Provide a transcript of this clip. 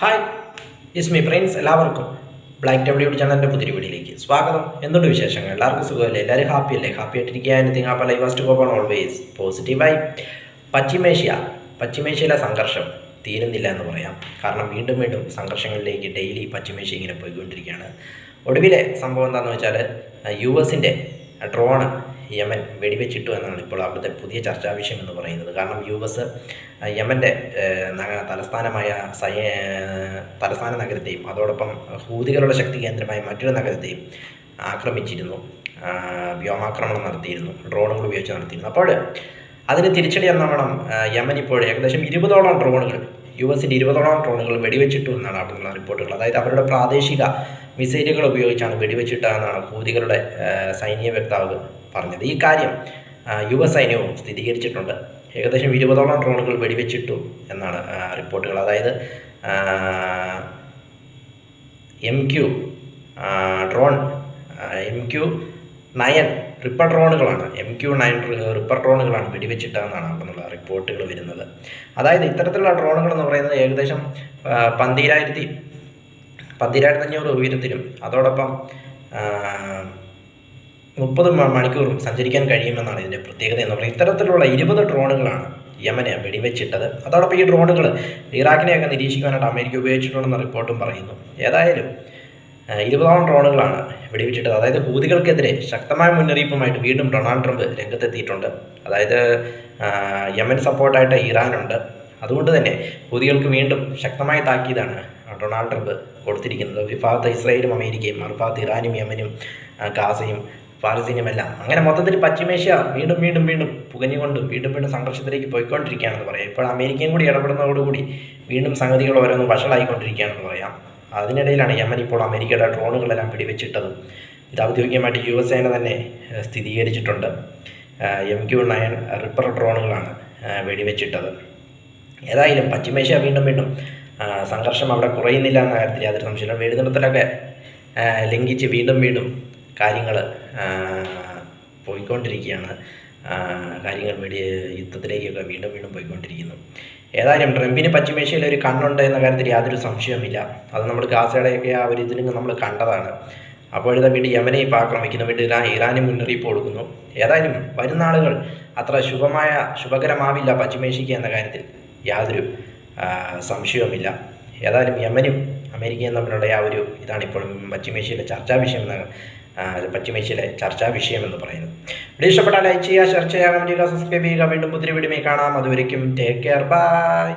Hi is me friends, എല്ലാവർക്കും black W ചാനലിൻ്റെ പുതിയ വീഡിയോയിലേക്ക് സ്വാഗതം. എന്തുണ്ട് വിശേഷങ്ങൾ? എല്ലാവർക്കും സുഖമല്ലേ? എല്ലാവരും ഹാപ്പി അല്ലേ? ഹാപ്പി ആയിട്ടിരിക്കുക. Anything happy life first cope on always പോസിറ്റീവായി. പശ്ചിമേഷ്യയിലെ സംഘർഷം തീരുന്നില്ല എന്ന് പറയാം. കാരണം വീണ്ടും വീണ്ടും സംഘർഷങ്ങളിലേക്ക് ഡെയിലി പശ്ചിമേഷ്യ ഇങ്ങനെ പോയിക്കൊണ്ടിരിക്കുകയാണ്. ഒടുവിലെ സംഭവം എന്താണെന്ന് വെച്ചാൽ US-ൻ്റെ ഡ്രോണ് യമൻ വെടിവെച്ചിട്ടു എന്നാണ് ഇപ്പോൾ അവിടുത്തെ പുതിയ ചർച്ചാ വിഷയം എന്ന് പറയുന്നത്. കാരണം US യമൻ്റെ തലസ്ഥാന നഗരത്തെയും അതോടൊപ്പം ഹൂതികളുടെ ശക്തി കേന്ദ്രമായ മറ്റൊരു നഗരത്തെയും ആക്രമിച്ചിരുന്നു, വ്യോമാക്രമണം നടത്തിയിരുന്നു, ഡ്രോണുകൾ ഉപയോഗിച്ച് നടത്തിയിരുന്നു. അപ്പോൾ അതിന് തിരിച്ചടി എന്നോണം യമൻ ഇപ്പോൾ ഏകദേശം 20ഓളം ഡ്രോണുകൾ, US-ൻ്റെ 20ഓളം ഡ്രോണുകൾ വെടിവെച്ചിട്ടു എന്നാണ് അവിടെയുള്ള റിപ്പോർട്ടുകൾ. അതായത് അവരുടെ പ്രാദേശിക മിസൈലുകൾ ഉപയോഗിച്ചാണ് വെടിവെച്ചിട്ടതെന്നാണ് ഹൂതികളുടെ സൈനിക വക്താവ് പറഞ്ഞത്. ഈ കാര്യം US സൈന്യവും സ്ഥിരീകരിച്ചിട്ടുണ്ട്. ഏകദേശം 20ഓളം ഡ്രോണുകൾ വെടിവെച്ചിട്ടു എന്നാണ് റിപ്പോർട്ടുകൾ. അതായത് MQ ഡ്രോൺ MQ-9 റിപ്പർ ഡ്രോണുകളാണ് MQ-9 റിപ്പർ ഡ്രോണുകളാണ് വെടിവെച്ചിട്ടതെന്നാണ് അവിടെയുള്ള റിപ്പോർട്ടുകൾ വരുന്നത്. അതായത് ഇത്തരത്തിലുള്ള ഡ്രോണുകൾ എന്ന് പറയുന്നത് ഏകദേശം 12,500 ഉയരത്തിലും അതോടൊപ്പം 30 മണിക്കൂറും സഞ്ചരിക്കാൻ കഴിയുമെന്നാണ് ഇതിൻ്റെ പ്രത്യേകത എന്ന് പറയുന്നത്. ഇത്തരത്തിലുള്ള 20 ഡ്രോണുകളാണ് യമനെ വെടിവെച്ചിട്ടത്. അതോടൊപ്പം ഈ ഡ്രോണുകൾ ഇറാഖിനെയൊക്കെ നിരീക്ഷിക്കാനായിട്ട് അമേരിക്ക ഉപയോഗിച്ചിട്ടുണ്ടെന്ന റിപ്പോർട്ടും പറയുന്നു. ഏതായാലും 20ഓളം ഡ്രോണുകളാണ് വെടിവെച്ചിട്ടത്. അതായത് ഹൂതികൾക്കെതിരെ ശക്തമായ മുന്നറിയിപ്പുമായിട്ട് വീണ്ടും ഡൊണാൾഡ് ട്രംപ് രംഗത്തെത്തിയിട്ടുണ്ട്. അതായത് യമൻ സപ്പോർട്ടായിട്ട് ഇറാനുണ്ട്. അതുകൊണ്ട് തന്നെ ഹൂതികൾക്ക് വീണ്ടും ശക്തമായ താക്കീതാണ് ഡൊണാൾഡ് ട്രംപ് കൊടുത്തിരിക്കുന്നത്. ഒരു ഭാഗത്ത് ഇസ്രായേലും അമേരിക്കയും, മറുഭാഗത്ത് ഇറാനും യമനും ഗാസയും പാലസ്തീനുമെല്ലാം. അങ്ങനെ മൊത്തത്തിൽ പശ്ചിമേഷ്യ വീണ്ടും പുകഞ്ഞുകൊണ്ട് വീണ്ടും സംഘർഷത്തിലേക്ക് പോയിക്കൊണ്ടിരിക്കുകയാണെന്ന് പറയാം. ഇപ്പോൾ അമേരിക്കയും കൂടി ഇടപെടുന്നതോടുകൂടി വീണ്ടും സംഗതികൾ ഓരോന്ന് വഷളായിക്കൊണ്ടിരിക്കുകയാണെന്ന് പറയാം. അതിനിടയിലാണ് യമൻ ഇപ്പോൾ അമേരിക്കയുടെ ഡ്രോണുകളെല്ലാം വെടിവെച്ചിട്ടതും. ഇത് ഔദ്യോഗികമായിട്ട് US സേന തന്നെ സ്ഥിരീകരിച്ചിട്ടുണ്ട്. MQ-9 reaper ഡ്രോണുകളാണ് വെടിവെച്ചിട്ടത്. ഏതായാലും പശ്ചിമേഷ്യ വീണ്ടും സംഘർഷം അവിടെ കുറയുന്നില്ല എന്ന കാര്യത്തിൽ യാതൊരു സംശയമില്ല. വെടിനിർത്തലൊക്കെ ലംഘിച്ച് വീണ്ടും കാര്യങ്ങൾ പോയിക്കൊണ്ടിരിക്കുകയാണ്. കാര്യങ്ങൾ യുദ്ധത്തിലേക്കൊക്കെ വീണ്ടും പോയിക്കൊണ്ടിരിക്കുന്നു. ഏതായാലും ട്രംപിന് പശ്ചിമേഷ്യയിൽ ഒരു കണ്ണുണ്ട് എന്ന കാര്യത്തിൽ യാതൊരു സംശയവുമില്ല. അത് നമ്മൾ ഗാസയുടെയൊക്കെ ആ ഒരു ഇതിലും നമ്മൾ കണ്ടതാണ്. അപ്പോഴത്തെ വീണ്ടും യമനെ ഇപ്പോൾ ആക്രമിക്കുന്നു, വീണ്ടും ഇറാനും മുന്നറിയിപ്പ് കൊടുക്കുന്നു. ഏതായാലും വരുന്ന ആളുകൾ അത്ര ശുഭകരമാവില്ല പശ്ചിമേഷ്യക്ക് എന്ന കാര്യത്തിൽ യാതൊരു സംശയവുമില്ല. ഏതായാലും യമനും അമേരിക്കയും തമ്മിലുള്ള ആ ഒരു ഇതാണ് ഇപ്പോഴും പശ്ചിമേഷ്യയിലെ ചർച്ചാ വിഷയം എന്ന് പറയുന്നത്. വീഡിയോ ഇഷ്ടപ്പെട്ടാൽ ലൈക്ക് ചെയ്യുക, ഷെയർ ചെയ്യുക, കമൻറ്റ് ചെയ്യുക, സബ്സ്ക്രൈബ് ചെയ്യുക. വീണ്ടും പുതിയ വീഡിയോയിൽ കാണാം. അതുവരയ്ക്കും ടേക്ക് കെയർ, ബൈ.